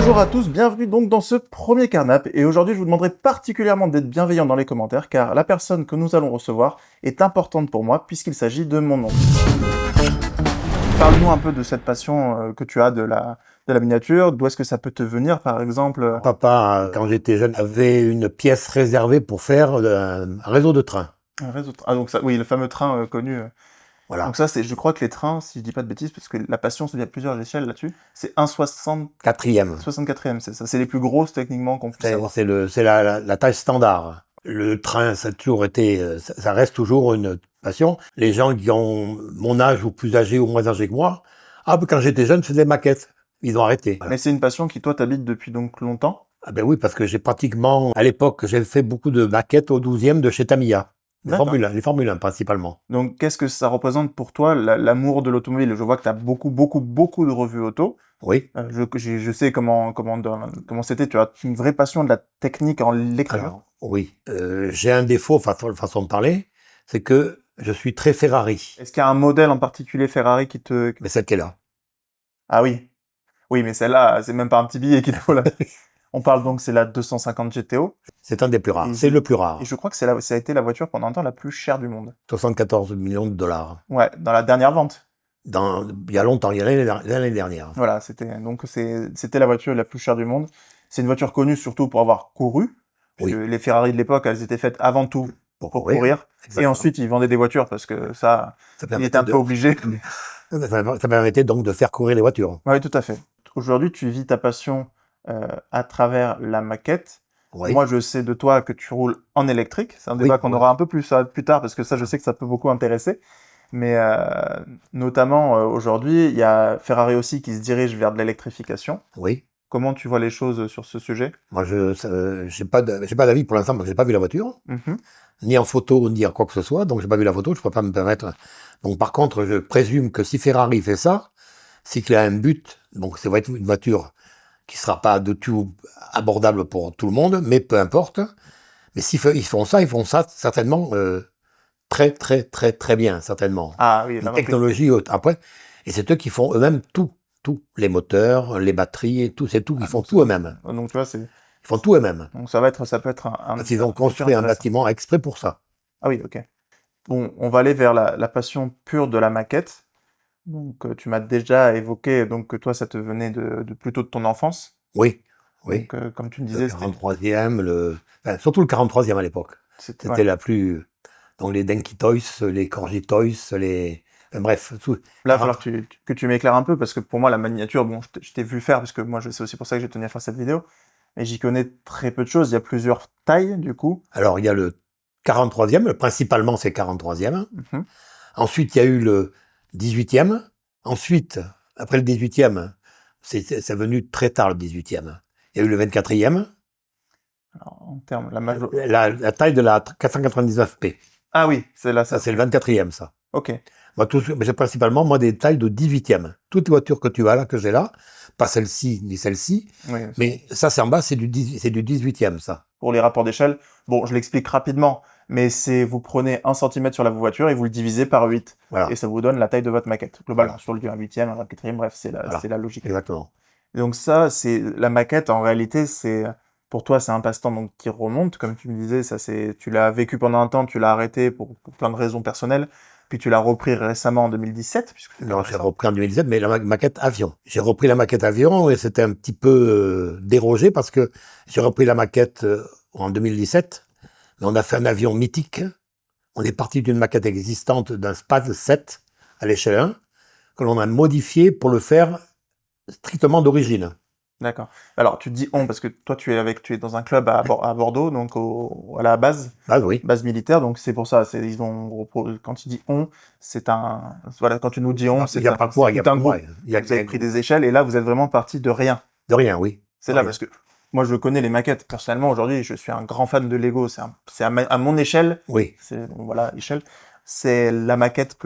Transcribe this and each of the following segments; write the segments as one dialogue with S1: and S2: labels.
S1: Bonjour à tous, bienvenue donc dans ce premier Carnap, et aujourd'hui je vous demanderai particulièrement d'être bienveillant dans les commentaires car la personne que nous allons recevoir est importante pour moi puisqu'il s'agit de mon oncle. Parle-nous un peu de cette passion que tu as de la miniature, d'où est-ce que ça peut te venir par exemple
S2: Papa, quand j'étais jeune, avait une pièce réservée pour faire un réseau de trains.
S1: un réseau de... Ah donc ça, oui, le fameux train connu.
S2: Voilà.
S1: Donc ça, c'est, je crois que les trains, si je dis pas de bêtises, parce que la passion, il y a plusieurs échelles là-dessus, c'est 1,64e,
S2: Quatrième.
S1: c'est ça. C'est les plus grosses techniquement qu'on puisse avoir.
S2: C'est la taille standard. Le train, ça a toujours été, ça reste toujours une passion. Les gens qui ont mon âge ou plus âgés ou moins âgés que moi, quand j'étais jeune, je faisais des maquettes. Ils ont arrêté. Voilà.
S1: Mais c'est une passion qui, toi, t'habites depuis donc longtemps?
S2: Ah ben oui, parce que j'ai pratiquement, à l'époque, j'ai fait beaucoup de maquettes au 12e de chez Tamiya. Les Formule 1 principalement.
S1: Donc, qu'est-ce que ça représente pour toi, l'amour de l'automobile? Je vois que tu as beaucoup de revues auto.
S2: Oui.
S1: Je sais comment c'était. Tu as une vraie passion de la technique en lecture.
S2: Alors, oui. J'ai un défaut, façon de parler, c'est que je suis très Ferrari.
S1: Est-ce qu'il y a un modèle en particulier Ferrari qui te...
S2: Mais celle qui est là.
S1: Ah oui. Oui, mais celle-là, c'est même pas un petit billet qu'il faut là. On parle donc, c'est la 250 GTO.
S2: C'est un des plus rares. C'est le plus rare.
S1: Et je crois que ça a été la voiture pendant un temps la plus chère du monde.
S2: 74 millions de dollars.
S1: Ouais, dans la dernière vente.
S2: Il y a longtemps, il y a l'année dernière.
S1: Voilà, c'était la voiture la plus chère du monde. C'est une voiture connue surtout pour avoir couru. Oui. Les Ferrari de l'époque, elles étaient faites avant tout pour courir. Et ensuite, ils vendaient des voitures parce que ça ils étaient un peu obligés.
S2: Ça permettait donc de faire courir les voitures.
S1: Oui, tout à fait. Aujourd'hui, tu vis ta passion à travers la maquette. Oui. Moi, je sais de toi que tu roules en électrique. C'est un débat qu'on aura un peu plus tard parce que ça, je sais que ça peut beaucoup intéresser. Mais notamment aujourd'hui, il y a Ferrari aussi qui se dirige vers de l'électrification.
S2: Oui.
S1: Comment tu vois les choses sur ce sujet?
S2: Moi, j'ai pas d'avis pour l'instant parce que j'ai pas vu la voiture, ni en photo ni en quoi que ce soit. Donc j'ai pas vu la photo, je peux pas me permettre. Donc par contre, je présume que si Ferrari fait ça, c'est qu'il a un but. Donc ça va être une voiture qui sera pas de tout abordable pour tout le monde, mais peu importe. Mais s'ils font ça certainement très bien, certainement.
S1: Ah oui,
S2: la technologie après, et c'est eux qui font eux-mêmes tout, les moteurs, les batteries, et tout, c'est tout, ils font tout eux-mêmes.
S1: Donc tu vois, ils
S2: font tout eux-mêmes.
S1: Donc ça peut être un.
S2: Parce qu'ils ont construit un bâtiment exprès pour ça.
S1: Ah oui, ok. Bon, on va aller vers la passion pure de la maquette. Donc, tu m'as déjà évoqué donc, que toi, ça te venait plutôt de ton enfance.
S2: Oui.
S1: Donc, comme tu me disais...
S2: Le 43e, surtout le 43e à l'époque. C'était la plus... Donc, les Denki Toys, les Corgi Toys, bref. Tout.
S1: Là, il va falloir que tu m'éclaires un peu, parce que pour moi, la miniature, bon, je t'ai vu faire, parce que moi, c'est aussi pour ça que j'ai tenu à faire cette vidéo. Et j'y connais très peu de choses. Il y a plusieurs tailles, du coup.
S2: Alors, il y a le 43e, principalement, c'est 43e. Ensuite, il y a eu le 18e. Ensuite, après le 18e, c'est venu très tard le 18e. Il y a eu le 24e.
S1: Alors, en termes,
S2: la taille de la 499p.
S1: Ah oui, c'est là.
S2: Ça, c'est le 24e, ça.
S1: Ok.
S2: Moi, j'ai principalement, des tailles de 18e. Toutes les voitures que tu as là, que j'ai là, pas celle-ci, ni celle-ci, oui, mais ça, c'est en bas, c'est du 18e, ça.
S1: Pour les rapports d'échelle, bon, je l'explique rapidement, mais vous prenez 1 cm sur la voiture et vous le divisez par 8. Voilà. Et ça vous donne la taille de votre maquette. Globalement, voilà. Sur le 8e, un 4e, bref, c'est la logique.
S2: Exactement.
S1: Et donc ça, c'est la maquette, en réalité, pour toi, c'est un passe-temps donc qui remonte, comme tu me disais, tu l'as vécu pendant un temps, tu l'as arrêté pour plein de raisons personnelles, puis tu l'as repris récemment en 2017.
S2: Non, j'ai repris en 2017, mais la maquette avion. J'ai repris la maquette avion et c'était un petit peu dérogé parce que j'ai repris la maquette en 2017, mais on a fait un avion mythique. On est parti d'une maquette existante d'un SPAD 7 à l'échelle 1, que l'on a modifié pour le faire strictement d'origine.
S1: D'accord. Alors, tu dis on, parce que toi, tu es dans un club à Bordeaux, donc à la base.
S2: Ah oui.
S1: Base militaire, donc c'est pour ça. Quand tu dis on, voilà, quand tu nous dis on, c'est un groupe. Vous avez pris des échelles, et là, vous êtes vraiment parti de rien.
S2: De rien, oui.
S1: C'est là, parce que moi, je connais les maquettes. Personnellement, aujourd'hui, je suis un grand fan de Lego. C'est à mon échelle.
S2: Oui.
S1: Voilà, échelle. C'est la maquette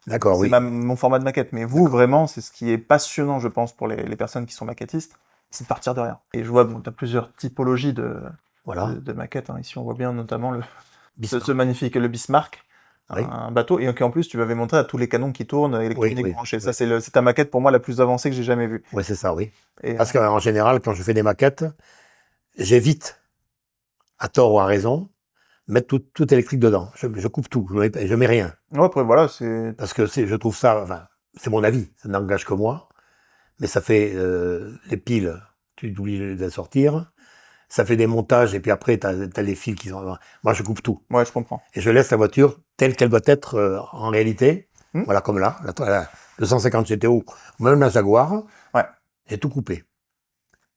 S2: D'accord, oui.
S1: C'est mon format de maquette. Mais vous, vraiment, c'est ce qui est passionnant, je pense, pour les personnes qui sont maquettistes, c'est de partir de rien. Et je vois, bon, tu as plusieurs typologies de maquettes. Ici, on voit bien notamment ce magnifique, le Bismarck. un bateau, et en plus, tu m'avais montré à tous les canons qui tournent, électroniques branchés. Ça, c'est ta maquette, pour moi, la plus avancée que j'ai jamais vue.
S2: Oui, c'est ça, oui. Parce qu'en général, quand je fais des maquettes, j'évite, à tort ou à raison, mettre tout électrique dedans. Je coupe tout, je mets rien.
S1: Ouais, après, voilà, c'est...
S2: Parce que je trouve ça, enfin, c'est mon avis, ça n'engage que moi, mais ça fait les piles, tu oublies de les sortir, ça fait des montages, et puis après, t'as les fils qui sont... Moi, je coupe tout.
S1: Ouais, je comprends.
S2: Et je laisse la voiture telle qu'elle doit être en réalité, voilà, comme là, la 250 GTO, ou même la Jaguar, j'ai tout coupé.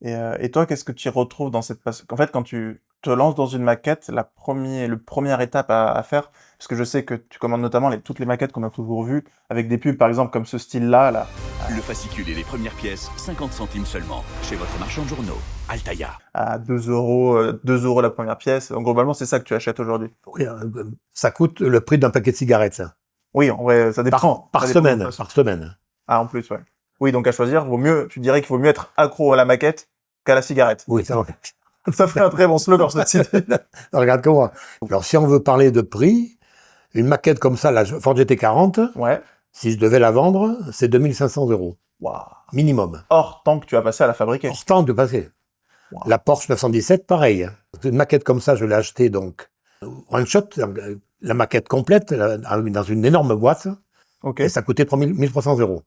S1: Et toi, qu'est-ce que tu retrouves dans cette... En fait, quand tu te lances dans une maquette, le première étape à faire, parce que je sais que tu commandes notamment toutes les maquettes qu'on a toujours vues, avec des pubs, par exemple, comme ce style-là, là.
S3: Le fascicule et les premières pièces, 50 centimes seulement, chez votre marchand de journaux, Altaïa.
S1: À 2 euros la première pièce. Donc, globalement, c'est ça que tu achètes aujourd'hui.
S2: Oui, ça coûte le prix d'un paquet de cigarettes, ça.
S1: Oui, en vrai, ça dépend.
S2: Par semaine.
S1: Ah, en plus, ouais. Oui, donc à choisir, tu dirais qu'il vaut mieux être accro à la maquette qu'à la cigarette.
S2: Oui, ça va.
S1: Ça ferait un très bon slogan, ceci dit.
S2: Regarde comme moi. Alors, si on veut parler de prix, une maquette comme ça, la Ford GT40, si je devais la vendre, c'est 2500 €.
S1: Wow.
S2: Minimum.
S1: Hors temps que tu as passé à la fabriquer.
S2: Hors temps de passer. Wow. La Porsche 917, pareil. Une maquette comme ça, je l'ai achetée donc one shot, la maquette complète, dans une énorme boîte. Et ça coûtait 1300 €.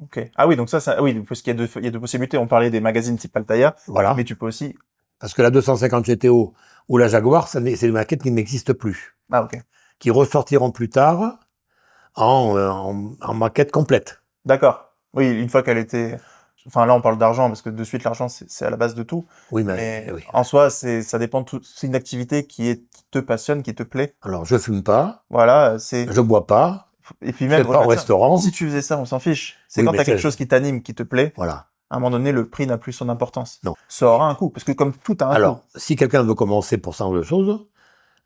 S1: Ok. Ah oui, donc oui, parce qu'il y a deux possibilités. On parlait des magazines type Altaïa.
S2: Voilà.
S1: Mais tu peux aussi...
S2: Parce que la 250 GTO ou la Jaguar, c'est des maquettes qui n'existent plus.
S1: Ah, ok.
S2: Qui ressortiront plus tard en maquette complète.
S1: D'accord. Oui, une fois qu'elle était... Enfin, là, on parle d'argent, parce que de suite, l'argent, c'est à la base de tout.
S2: Oui, mais oui.
S1: En soi, ça dépend de tout. C'est une activité qui te passionne, qui te plaît.
S2: Alors, je fume pas.
S1: Voilà,
S2: je bois pas.
S1: Et puis même,
S2: je vais pas au restaurant.
S1: Si tu faisais ça, on s'en fiche. C'est quand tu as quelque chose qui t'anime, qui te plaît.
S2: Voilà.
S1: À un moment donné, le prix n'a plus son importance.
S2: Non.
S1: Ça aura un coût, parce que comme tout a un coût.
S2: Alors, si quelqu'un veut commencer pour ce genre de choses,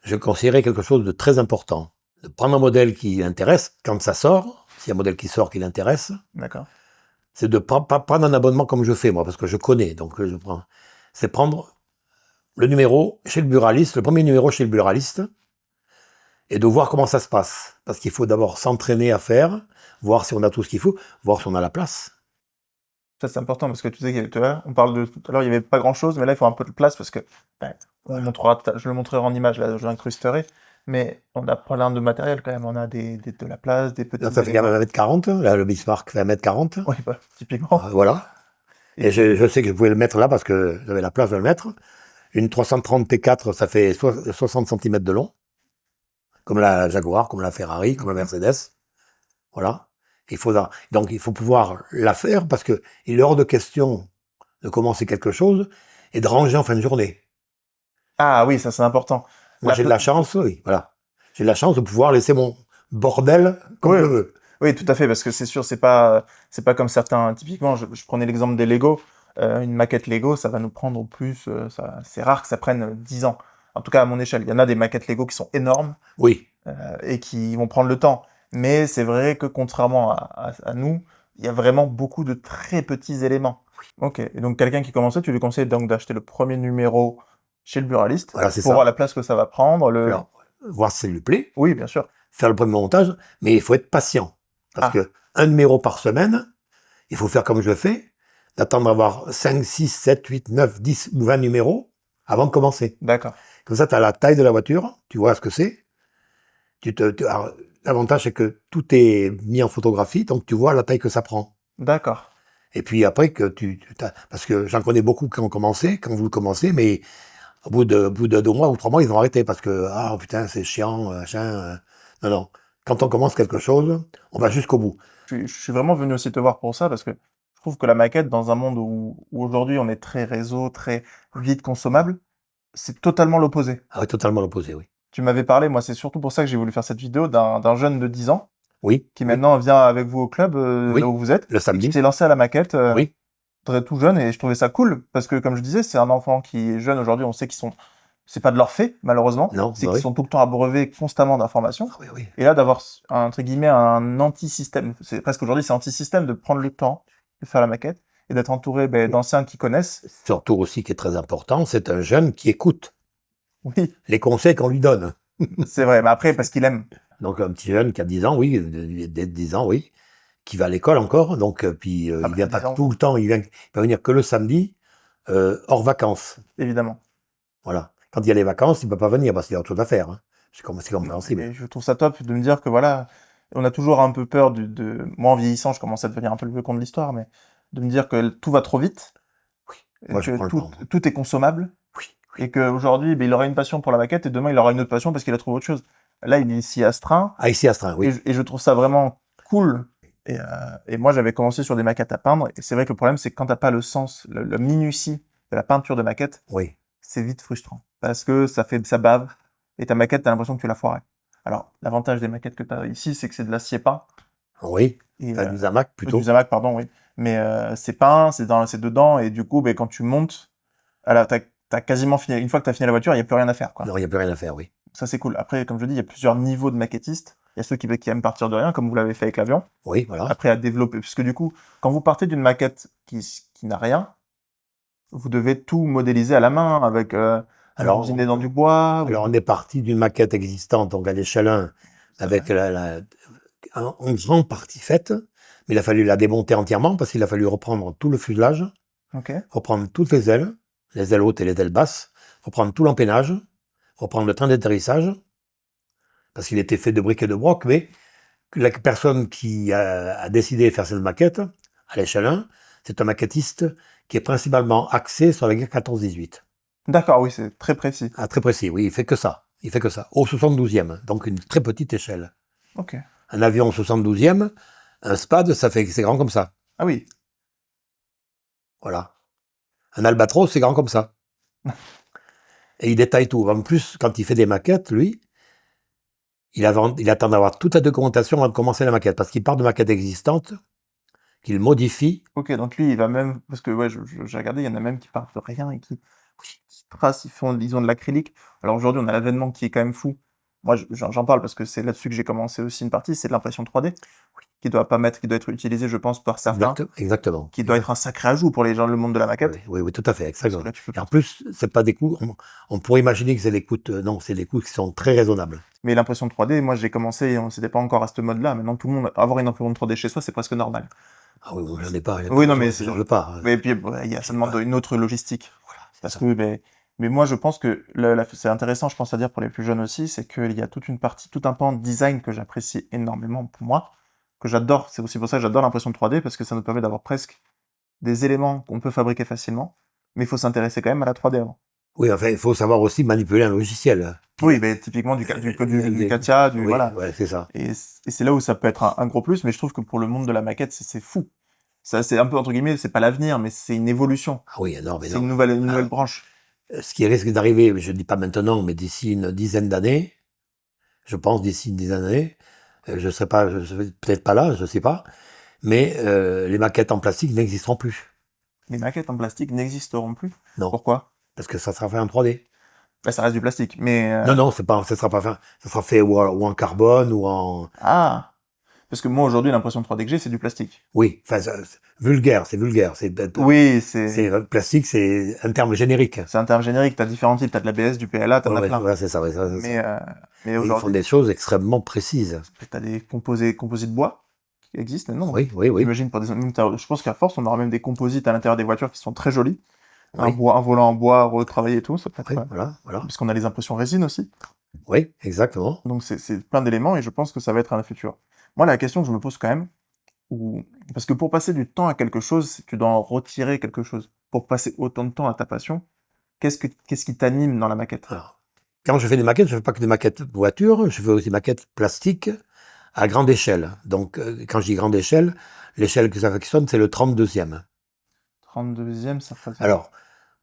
S2: je conseillerais quelque chose de très important. De prendre un modèle qui intéresse quand ça sort, s'il y a un modèle qui sort qui l'intéresse.
S1: D'accord.
S2: C'est de pas prendre un abonnement comme je fais, moi, parce que je connais, donc je prends. C'est prendre le numéro chez le buraliste, le premier numéro chez le buraliste, et de voir comment ça se passe. Parce qu'il faut d'abord s'entraîner à faire, voir si on a tout ce qu'il faut, voir si on a la place.
S1: Ça, c'est important, parce que tu sais, on parle de tout à l'heure, il n'y avait pas grand-chose, mais là, il faut un peu de place, parce que je le montrerai en image, là, je l'incrusterai, mais on a plein de matériel quand même, on a de la place, des petits...
S2: Là, ça fait quand même 1m40, là, le Bismarck fait 1m40.
S1: Oui, bah, typiquement.
S2: Voilà. Et je sais que je pouvais le mettre là, parce que j'avais la place de le mettre. Une 330 T4, ça fait 60 cm de long. Comme la Jaguar, comme la Ferrari, comme la Mercedes. Voilà. Donc, il faut pouvoir la faire parce que il est hors de question de commencer quelque chose et de ranger en fin de journée.
S1: Ah oui, ça c'est important.
S2: Moi, j'ai de la chance, oui, voilà. J'ai de la chance de pouvoir laisser mon bordel comme je veux.
S1: Oui, tout à fait, parce que c'est sûr, c'est pas comme certains, typiquement, je prenais l'exemple des Lego. Une maquette Lego, ça va nous prendre au plus, c'est rare que ça prenne 10 ans. En tout cas, à mon échelle. Il y en a des maquettes Lego qui sont énormes.
S2: Oui.
S1: Et qui vont prendre le temps. Mais c'est vrai que contrairement à nous, il y a vraiment beaucoup de très petits éléments. Ok, et donc quelqu'un qui commençait, tu lui conseilles donc d'acheter le premier numéro chez le buraliste,
S2: voilà,
S1: pour voir la place que ça va prendre.
S2: Alors, voir si ça lui plaît.
S1: Oui, bien sûr.
S2: Faire le premier montage, mais il faut être patient. Parce que un numéro par semaine, il faut faire comme je fais, d'attendre d'avoir 5, 6, 7, 8, 9, 10 ou 20 numéros avant de commencer.
S1: D'accord.
S2: Comme ça, tu as la taille de la voiture, tu vois ce que c'est. L'avantage, c'est que tout est mis en photographie, donc tu vois la taille que ça prend.
S1: D'accord.
S2: Et puis après, parce que j'en connais beaucoup qui ont commencé, quand vous commencez, mais au bout de 2 mois ou 3 mois, ils vont arrêter parce que, putain, c'est chiant, machin. Non. Quand on commence quelque chose, on va jusqu'au bout.
S1: Je suis vraiment venu aussi te voir pour ça, parce que je trouve que la maquette, dans un monde où aujourd'hui on est très réseau, très vite consommable, c'est totalement l'opposé.
S2: Ah oui, totalement l'opposé, oui.
S1: Tu m'avais parlé, moi c'est surtout pour ça que j'ai voulu faire cette vidéo, d'un jeune de 10 ans,
S2: oui,
S1: qui maintenant vient avec vous au club, là où vous êtes,
S2: le samedi.
S1: Qui s'est lancé à la maquette,
S2: oui.
S1: très tout jeune, et je trouvais ça cool, parce que comme je disais, c'est un enfant qui est jeune aujourd'hui, on sait c'est pas de leur fait, malheureusement, c'est qu'ils sont tout le temps abreuvés constamment d'informations,
S2: oui.
S1: Et là d'avoir, entre guillemets, un anti-système, c'est presque aujourd'hui c'est anti-système de prendre le temps de faire la maquette, et d'être entouré d'anciens qui connaissent.
S2: Surtout aussi, qui est très important, c'est un jeune qui écoute.
S1: Oui.
S2: Les conseils qu'on lui donne.
S1: C'est vrai, mais après, parce qu'il aime.
S2: Donc un petit jeune qui a 10 ans, oui, 10 ans, oui, qui va à l'école encore, donc puis il vient pas tout le temps, il peut venir que le samedi, hors vacances.
S1: Évidemment.
S2: Voilà. Quand il y a les vacances, il peut pas venir parce qu'il y a autre chose à faire. Hein. C'est compréhensible.
S1: Et je trouve ça top de me dire que voilà, on a toujours un peu peur moi en vieillissant, je commence à devenir un peu le vieux con de l'histoire, mais de me dire que tout va trop vite,
S2: Oui.
S1: et
S2: Moi, je prends
S1: que
S2: le temps.
S1: tout est consommable,
S2: Oui.
S1: et qu'aujourd'hui, il aura une passion pour la maquette, et demain, il aura une autre passion parce qu'il a trouvé autre chose. Là, il est ici astreint,
S2: Ah, ici, astreint, oui.
S1: et je trouve ça vraiment cool. Et moi, j'avais commencé sur des maquettes à peindre, et c'est vrai que le problème, c'est que quand t'as pas le sens, la minutie de la peinture de maquette,
S2: Oui.
S1: c'est vite frustrant. Parce que ça bave, et ta maquette, t'as l'impression que tu l'as foirée. Alors, l'avantage des maquettes que tu as ici, c'est que c'est de l'acier peint.
S2: Oui.
S1: Et,
S2: Enfin, du Zamac plutôt.
S1: Du Zamac, pardon, oui. Mais c'est peint, c'est dedans, et du coup, quand tu montes, t'as quasiment fini. Une fois que tu as fini la voiture, il n'y a plus rien à faire, quoi.
S2: Non, il n'y a plus rien à faire, oui.
S1: Ça, c'est cool. Après, comme je dis, il y a plusieurs niveaux de maquettistes. Il y a ceux qui aiment partir de rien, comme vous l'avez fait avec l'avion.
S2: Oui, voilà.
S1: Après, à développer. Parce que du coup, quand vous partez d'une maquette qui n'a rien, vous devez tout modéliser à la main, avec
S2: Alors,
S1: usiner dans du bois.
S2: Alors, on est parti d'une maquette existante, donc à l'échelle 1, avec en grande partie faite, mais il a fallu la démonter entièrement parce qu'il a fallu reprendre tout le fuselage, reprendre toutes les ailes hautes et les ailes basses, reprendre tout l'empennage, reprendre le train d'atterrissage, parce qu'il était fait de briques et de broc, mais la personne qui a décidé de faire cette maquette, à l'échelle 1, c'est un maquettiste qui est principalement axé sur la guerre 14-18.
S1: D'accord, oui, c'est très précis.
S2: Ah, très précis, oui, il fait que ça. Il fait que ça. Au 72e, donc une très petite échelle.
S1: Ok.
S2: Un avion au 72e, un SPAD, c'est grand comme ça.
S1: Ah oui.
S2: Voilà. Un Albatros, c'est grand comme ça. Et il détaille tout. En plus, quand il fait des maquettes, lui, il attend d'avoir toute la documentation avant de commencer la maquette, parce qu'il part de maquettes existantes, qu'il modifie.
S1: Ok, donc lui, il va même... Parce que ouais, j'ai regardé, il y en a même qui partent de rien et qui tracent, ils ont de l'acrylique. Alors aujourd'hui, on a l'avènement qui est quand même fou. Moi, j'en parle parce que c'est là-dessus que j'ai commencé aussi une partie, c'est de l'impression 3D, qui doit être utilisé, je pense, par certains.
S2: Exactement.
S1: Qui doit être un sacré ajout pour les gens, le monde de la maquette.
S2: Oui, tout à fait, exactement.
S1: Là,
S2: et en plus, c'est pas des coûts, on pourrait imaginer que c'est des coûts, non, c'est des coûts qui sont très raisonnables.
S1: Mais l'impression 3D, moi, j'ai commencé, et on s'était pas encore à ce mode-là. Maintenant, tout le monde, avoir une imprimante 3D chez soi, c'est presque normal.
S2: Ah oui, j'en ai pas.
S1: Oui, non, mais
S2: j'en veux pas.
S1: Mais puis, ça demande une autre logistique. Voilà. Parce que, mais moi, je pense que c'est intéressant, je pense à dire pour les plus jeunes aussi, c'est qu'il y a toute une partie, tout un pan de design que j'apprécie énormément pour moi, que j'adore. C'est aussi pour ça que j'adore l'impression 3D, parce que ça nous permet d'avoir presque des éléments qu'on peut fabriquer facilement, mais il faut s'intéresser quand même à la 3D avant.
S2: Oui, enfin, il faut savoir aussi manipuler un logiciel.
S1: Oui, mais typiquement du CATIA, voilà.
S2: Ouais, c'est ça.
S1: Et c'est là où ça peut être un gros plus, mais je trouve que pour le monde de la maquette, c'est fou. Ça, c'est un peu, entre guillemets, c'est pas l'avenir, mais c'est une évolution.
S2: Ah oui, non, mais
S1: c'est une nouvelle branche.
S2: Ce qui risque d'arriver, je ne dis pas maintenant, mais d'ici une dizaine d'années, je pense d'ici une dizaine d'années, je serai peut-être pas là, je sais pas, mais les maquettes en plastique n'existeront plus.
S1: Les maquettes en plastique n'existeront plus?
S2: Non.
S1: Pourquoi?
S2: Parce que ça sera fait en 3D.
S1: Bah, ça reste du plastique, mais...
S2: Non, ça sera pas fait, ça sera fait ou en carbone ou en...
S1: Ah! Parce que moi, aujourd'hui, l'impression 3D que j'ai, c'est du plastique.
S2: Oui, enfin, c'est vulgaire.
S1: Oui,
S2: plastique, c'est un terme générique.
S1: C'est un terme générique, t'as différents types, t'as de l'ABS, du PLA, t'en as plein.
S2: Ouais, c'est ça, ouais,
S1: mais
S2: aujourd'hui... Ils font des choses extrêmement précises.
S1: T'as des composés de bois qui existent, non?
S2: Oui.
S1: J'imagine je pense qu'à force, on aura même des composites à l'intérieur des voitures qui sont très jolis. Un volant en bois retravaillé et tout, ça peut être...
S2: voilà.
S1: Parce qu'on a les impressions résine aussi.
S2: Oui, exactement.
S1: Donc c'est plein d'éléments et je pense que ça va être un futur. Moi, la question que je me pose quand même, parce que pour passer du temps à quelque chose, tu dois en retirer quelque chose. Pour passer autant de temps à ta passion, qu'est-ce qui t'anime dans la maquette?
S2: Alors, quand je fais des maquettes, je ne fais pas que des maquettes voitures, je fais aussi des maquettes plastiques à grande échelle. Donc, quand je dis grande échelle, l'échelle que j'affectionne, c'est le 32e.
S1: 32e, ça fait...
S2: Alors,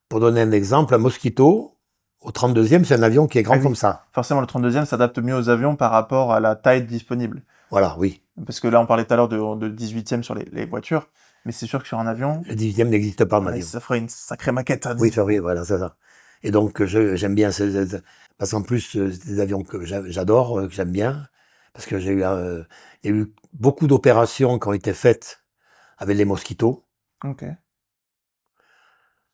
S2: pour donner un exemple, un Mosquito, au 32e, c'est un avion qui est grand comme ça.
S1: Forcément, le 32e s'adapte mieux aux avions par rapport à la taille disponible.
S2: Voilà, oui.
S1: Parce que là, on parlait tout à l'heure de 18e sur les voitures, mais c'est sûr que sur un avion...
S2: Le 18e n'existe pas en avion.
S1: Ça ferait une sacrée maquette.
S2: Oui, voilà, c'est ça. Et donc, j'aime bien parce qu'en plus, c'est des avions que j'adore, que j'aime bien, parce que il y a eu beaucoup d'opérations qui ont été faites avec les Mosquitos.
S1: Ok.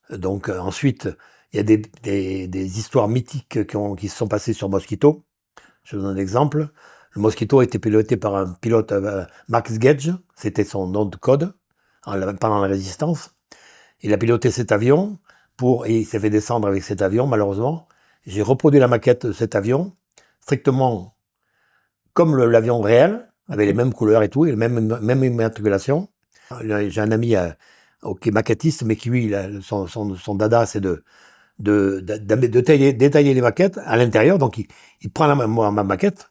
S2: Donc, ensuite, il y a des histoires mythiques qui se sont passées sur Mosquito. Je vous donne un exemple. Le Mosquito a été piloté par un pilote, Max Gage, c'était son nom de code, pendant la Résistance. Il a piloté cet avion, et il s'est fait descendre avec cet avion, malheureusement. J'ai reproduit la maquette de cet avion, strictement comme l'avion réel, avec les mêmes couleurs et tout, et même immatriculation. J'ai un ami qui est maquettiste, mais qui, lui, son dada, c'est de détailler les maquettes à l'intérieur. Donc, il prend ma maquette.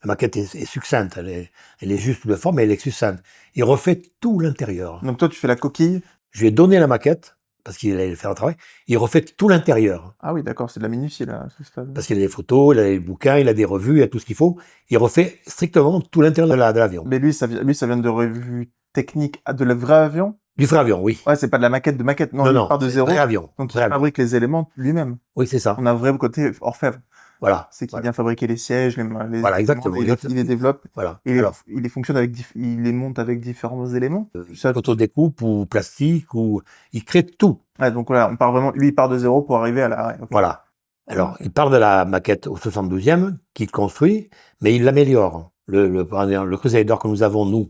S2: La maquette est succincte, elle est juste de forme, mais elle est succincte. Il refait tout l'intérieur.
S1: Donc toi, tu fais la coquille.
S2: Je lui ai donné la maquette, parce qu'il allait faire le travail. Il refait tout l'intérieur.
S1: Ah oui, d'accord, c'est de la minutie, là.
S2: Parce qu'il a des photos, il a des bouquins, il a des revues, il a tout ce qu'il faut. Il refait strictement tout l'intérieur de l'avion.
S1: Mais lui, ça vient de revues techniques de le vrai avion?
S2: Du vrai avion, oui.
S1: Ouais, c'est pas de la maquette de maquette. Non, il part de zéro.
S2: Vrai avion.
S1: Donc il fabrique les éléments lui-même.
S2: Oui, c'est ça.
S1: On a un vrai côté orfèvre.
S2: Voilà.
S1: C'est qu'il vient fabriquer les sièges,
S2: voilà, exactement.
S1: Il les développe.
S2: Voilà.
S1: Il les fonctionne il les monte avec différents éléments.
S2: Photodécoupe ou plastique, ou il crée tout.
S1: Ouais, donc voilà, on part vraiment, lui, il part de zéro pour arriver à la. Ouais, okay.
S2: Voilà. Alors, il part de la maquette au 72e, qu'il construit, mais il l'améliore. Le Crusader que nous avons, nous,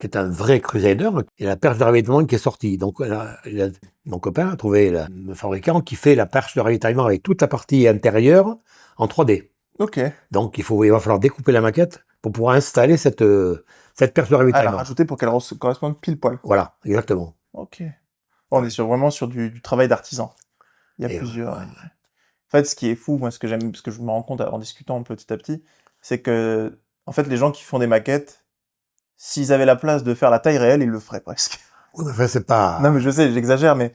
S2: qui est un vrai Crusader, et la perche de ravitaillement qui est sortie. Donc, mon copain a trouvé le fabricant qui fait la perche de ravitaillement avec toute la partie intérieure en 3D.
S1: Ok.
S2: Donc, il va falloir découper la maquette pour pouvoir installer cette perche de ravitaillement.
S1: Ah, la rajouter pour qu'elle corresponde pile poil.
S2: Voilà, exactement.
S1: Ok. On est vraiment sur du travail d'artisan. Il y a plusieurs. Ouais. En fait, ce qui est fou, moi, ce que j'aime, parce que je me rends compte en discutant petit à petit, c'est que, en fait, les gens qui font des maquettes, s'ils avaient la place de faire la taille réelle, ils le feraient presque.
S2: Oui, mais enfin, c'est pas...
S1: Non, mais je sais, j'exagère, mais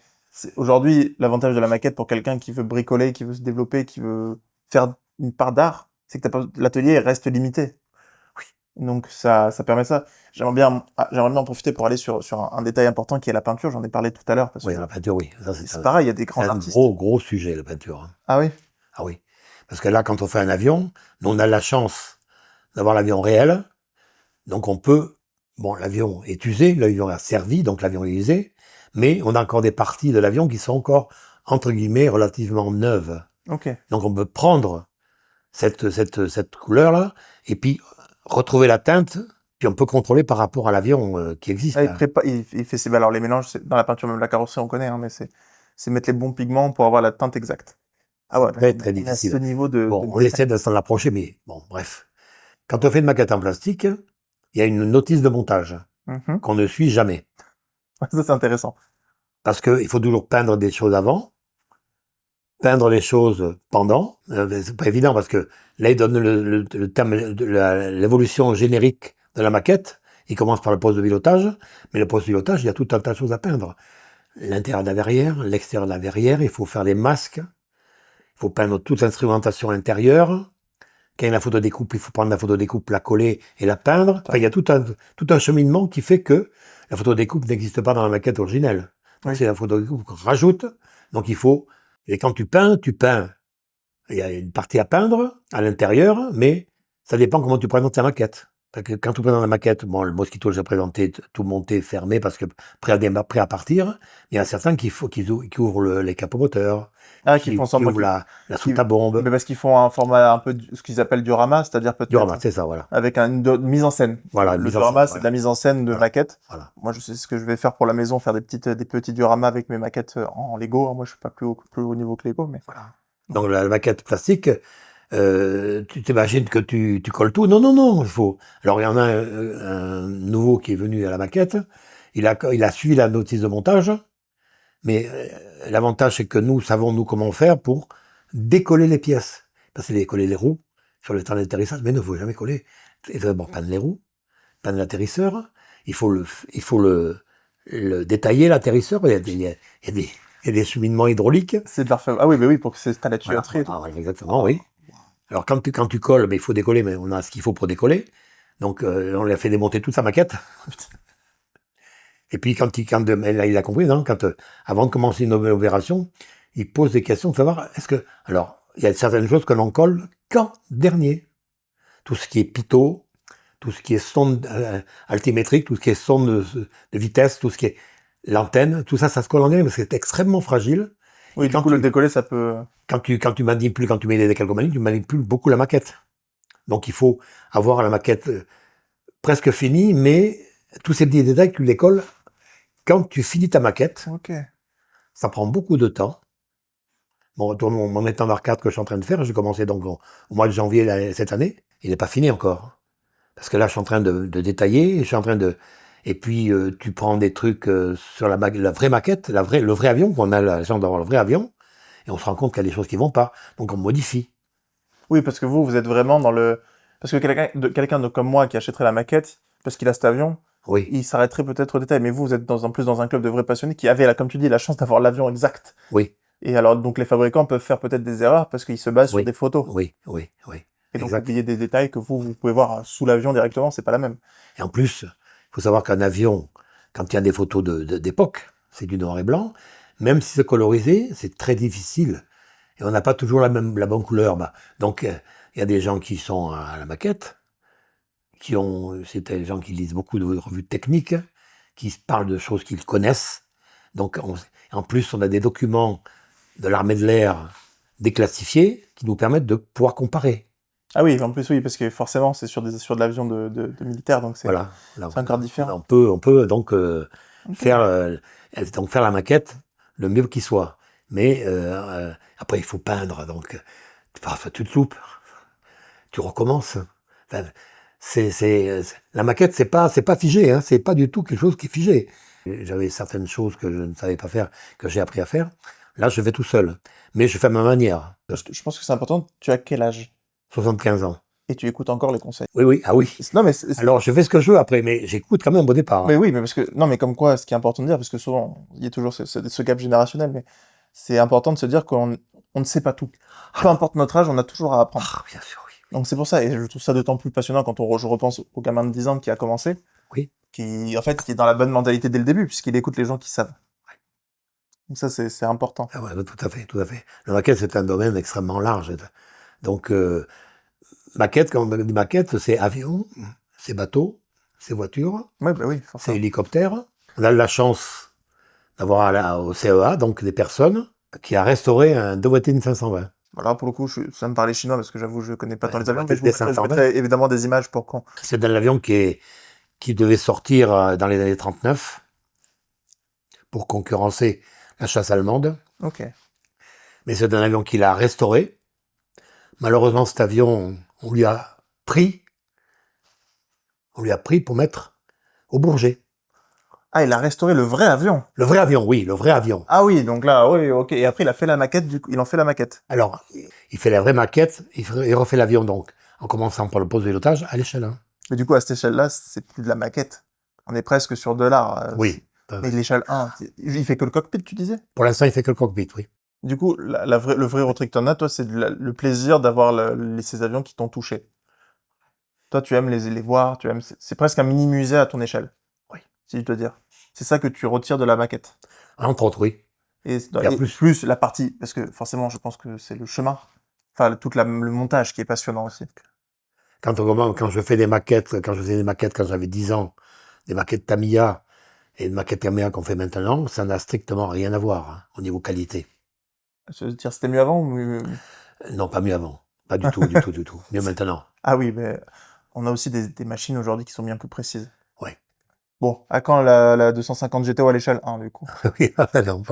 S1: aujourd'hui, l'avantage de la maquette pour quelqu'un qui veut bricoler, qui veut se développer, qui veut faire une part d'art, c'est que l'atelier reste limité. Oui. Donc, ça permet ça. J'aimerais bien en profiter pour aller sur un détail important qui est la peinture. J'en ai parlé tout à l'heure.
S2: Oui, la peinture, oui.
S1: C'est pareil, il y a des grands artistes.
S2: C'est un gros sujet, la peinture.
S1: Ah oui?
S2: Ah oui. Parce que là, quand on fait un avion, nous, on a la chance d'avoir l'avion réel. Donc, on peut... Bon, l'avion est usé, l'avion a servi, donc l'avion est usé. Mais on a encore des parties de l'avion qui sont encore, entre guillemets, relativement neuves.
S1: Ok.
S2: Donc, on peut prendre cette couleur-là, et puis retrouver la teinte, puis on peut contrôler par rapport à l'avion qui existe.
S1: Ah, il fait ses alors les mélanges, dans la peinture, même la carrosserie, on connaît, hein, mais c'est mettre les bons pigments pour avoir la teinte exacte. Ah ouais,
S2: très, très difficile.
S1: À ce niveau
S2: on essaie de s'en approcher, mais bon, bref. Quand on fait une maquette en plastique, il y a une notice de montage qu'on ne suit jamais.
S1: Ça, c'est intéressant.
S2: Parce qu'il faut toujours peindre des choses avant, peindre les choses pendant. C'est pas évident parce que là, il donne le thème de l'évolution générique de la maquette. Il commence par le poste de pilotage, mais le poste de pilotage, il y a tout un tas de choses à peindre. L'intérieur de la verrière, l'extérieur de la verrière, il faut faire les masques, il faut peindre toute l'instrumentation intérieure. Quand il y a la photo découpe, il faut prendre la photo découpe, la coller et la peindre. Enfin, il y a tout un cheminement qui fait que la photo découpe n'existe pas dans la maquette originelle. Donc, c'est la photo découpe qu'on rajoute. Donc, il faut... Et quand tu peins, il y a une partie à peindre à l'intérieur, mais ça dépend comment tu présentes ta maquette. Parce que quand tu présentes la maquette, bon, le Mosquito, j'ai présenté tout monté, fermé, parce que prêt à partir. Il y a certains qui ouvrent les capots moteurs.
S1: Ah, qui font semblant
S2: ouvrent la soute à bombe.
S1: Mais parce qu'ils font un format un peu, ce qu'ils appellent du diorama, c'est-à-dire peut-être.
S2: Diorama, c'est ça, voilà.
S1: Avec une mise en scène.
S2: Voilà,
S1: le diorama, c'est de la mise en scène de maquette.
S2: Voilà.
S1: Moi, je sais ce que je vais faire pour la maison, faire des petits dioramas avec mes maquettes en Lego. Moi, je suis pas plus haut niveau que Lego, mais.
S2: Voilà. Donc, la maquette plastique, tu t'imagines que tu colles tout. Non, il faut. Alors, il y en a un nouveau qui est venu à la maquette. Il a suivi la notice de montage. Mais l'avantage, c'est que nous savons, comment faire pour décoller les pièces. Parce que décoller les roues sur le temps d'atterrissage, mais il ne faut jamais coller. Il faut d'abord peindre les roues, peindre l'atterrisseur. Il faut le détailler, l'atterrisseur. Il y a des cheminements hydrauliques.
S1: C'est de l'orfèvre. Ah oui, mais oui, pour que c'est à la tuyauterie.
S2: Voilà, exactement, oui. Alors, quand tu colles, mais il faut décoller, mais on a ce qu'il faut pour décoller. Donc, on lui a fait démonter toute sa maquette. Et puis, quand il a compris, non, avant de commencer une nouvelle opération, il pose des questions de savoir, alors, il y a certaines choses que l'on colle qu'en dernier. Tout ce qui est pitot, tout ce qui est sonde altimétrique, tout ce qui est sonde de vitesse, tout ce qui est l'antenne, tout ça, ça se colle en dernier parce que c'est extrêmement fragile.
S1: Oui, et du coup, le décoller, ça peut...
S2: Quand tu manipules, quand tu mets des décalcomanies, tu manipules beaucoup la maquette. Donc il faut avoir la maquette presque finie, mais tous ces petits détails, tu les colles quand tu finis ta maquette.
S1: Ok.
S2: Ça prend beaucoup de temps. Bon, mon étendard 4 que je suis en train de faire, j'ai commencé donc au mois de janvier cette année. Il n'est pas fini encore. Parce que là, je suis en train de détailler, je suis en train de... Et puis, tu prends des trucs sur la vraie maquette, le vrai avion, qu'on a la chance d'avoir le vrai avion, et on se rend compte qu'il y a des choses qui vont pas. Donc, on modifie.
S1: Oui, parce que vous êtes vraiment dans le... Parce que quelqu'un comme moi qui achèterait la maquette, parce qu'il a cet avion,
S2: Oui,
S1: il s'arrêterait peut-être au détail. Mais vous êtes en plus dans un club de vrais passionnés qui avaient, comme tu dis, la chance d'avoir l'avion exact.
S2: oui,
S1: Et alors, donc, les fabricants peuvent faire peut-être des erreurs parce qu'ils se basent sur
S2: oui,
S1: des photos.
S2: oui.
S1: Et donc,
S2: Exact.
S1: oublier des détails que vous pouvez voir sous l'avion directement, c'est pas la même.
S2: Et en plus, il faut savoir qu'un avion, quand il y a des photos d'époque, c'est du noir et blanc, même si c'est colorisé, c'est très difficile. Et on n'a pas toujours la bonne couleur. Donc, il y a des gens qui sont à la maquette, c'est des gens qui lisent beaucoup de revues techniques, qui parlent de choses qu'ils connaissent. Donc, en plus, on a des documents de l'armée de l'air déclassifiés qui nous permettent de pouvoir comparer.
S1: Ah oui, en plus, oui, parce que forcément, c'est sur de l'avion de militaire, donc c'est
S2: Voilà.
S1: encore différent.
S2: On peut donc faire la maquette le mieux qu'il soit. Mais après, il faut peindre. Donc, parfois, tu te loupes. Tu recommences. Enfin, la maquette, c'est pas figé. Hein, c'est pas du tout quelque chose qui est figé. J'avais certaines choses que je ne savais pas faire, que j'ai appris à faire. Là, je fais tout seul. Mais je fais à ma manière.
S1: Je pense que c'est important. Tu as quel âge?
S2: 75 ans.
S1: Et tu écoutes encore les conseils.
S2: Oui, ah oui.
S1: Non, mais
S2: Alors, je fais ce que je veux après, mais j'écoute quand même au départ.
S1: Mais oui, mais parce que non, mais comme quoi, ce qui est important de dire, parce que souvent, il y a toujours ce gap générationnel, mais c'est important de se dire qu'on ne sait pas tout. Peu importe notre âge, on a toujours à apprendre.
S2: Ah, bien sûr, oui.
S1: Donc c'est pour ça, et je trouve ça d'autant plus passionnant quand je repense au gamin de 10 ans qui a commencé,
S2: Oui.
S1: qui est dans la bonne mentalité dès le début, puisqu'il écoute les gens qui savent. Donc ça, c'est important.
S2: Ah ouais, tout à fait, tout à fait. La maquette, c'est un domaine extrêmement large. Donc, maquette, quand on dit maquette, c'est avion, c'est bateau, c'est voiture,
S1: Ouais, bah oui,
S2: c'est
S1: forcément.
S2: hélicoptère. On a la chance d'avoir au CEA, donc des personnes qui a restauré un Dewoitine 520.
S1: Voilà, pour le coup, ça me parlait chinois, parce que j'avoue, je connais pas tant les avions,
S2: des
S1: mais je vous mettrai évidemment des images pour quand.
S2: C'est un avion qui devait sortir dans les années 39 pour concurrencer la chasse allemande.
S1: Ok.
S2: Mais c'est un avion qu'il a restauré. Malheureusement, cet avion, on lui a pris pour mettre au Bourget.
S1: Ah, il a restauré le vrai avion.
S2: Le vrai avion, oui, le vrai avion.
S1: Ah oui, donc là, oui, ok. Et après, il a fait la maquette, il en fait la maquette.
S2: Alors, il fait la vraie maquette, il refait l'avion donc, en commençant par le poste de pilotage à l'échelle 1.
S1: Mais du coup, à cette échelle-là, c'est plus de la maquette. On est presque sur de l'art.
S2: Oui.
S1: Mais l'échelle 1, il fait que le cockpit, tu disais?
S2: Pour l'instant, il fait que le cockpit, oui.
S1: Du coup, le vrai retour que t'en as, toi, c'est le plaisir d'avoir ces avions qui t'ont touché. Toi, tu aimes les voir, c'est presque un mini-musée à ton échelle.
S2: Oui.
S1: Si je dois dire. C'est ça que tu retires de la maquette.
S2: Entre autres, oui.
S1: Et
S2: plus.
S1: plus la partie, parce que forcément, je pense que c'est le chemin. Enfin, le montage qui est passionnant aussi.
S2: Quand je faisais des maquettes quand j'avais 10 ans, des maquettes Tamiya et des maquettes Tamiya qu'on fait maintenant, ça n'a strictement rien à voir hein, au niveau qualité.
S1: Se dire c'était mieux avant ou mieux...
S2: Non, pas mieux avant. Pas du tout, du tout. Mieux maintenant.
S1: Ah oui, mais on a aussi des machines aujourd'hui qui sont bien plus précises.
S2: Oui.
S1: Bon, à quand la 250 GTO à l'échelle 1, du coup?
S2: Oui, non,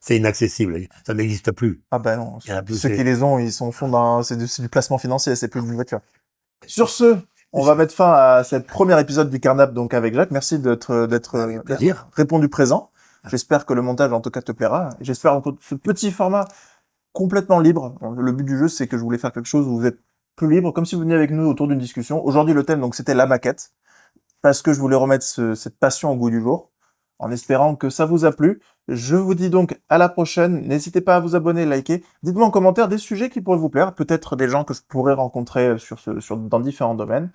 S2: c'est inaccessible. Ça n'existe plus.
S1: Ah bah non,
S2: Il y en a plus,
S1: ceux qui les ont, ils sont au fond c'est du placement financier, c'est plus une voiture. Sur ce, on va mettre fin à ce premier épisode du Carnap donc avec Jacques. Merci d'être répondu présent. J'espère que le montage en tout cas te plaira. J'espère que ce petit format complètement libre. Le but du jeu, c'est que je voulais faire quelque chose où vous êtes plus libre, comme si vous veniez avec nous autour d'une discussion. Aujourd'hui, le thème donc c'était la maquette, parce que je voulais remettre cette passion au goût du jour, en espérant que ça vous a plu. Je vous dis donc à la prochaine. N'hésitez pas à vous abonner, liker. Dites-moi en commentaire des sujets qui pourraient vous plaire, peut-être des gens que je pourrais rencontrer dans différents domaines.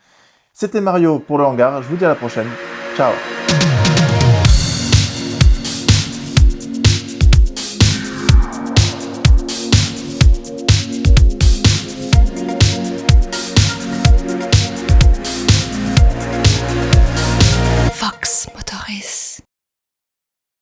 S1: C'était Mario pour le hangar. Je vous dis à la prochaine. Ciao.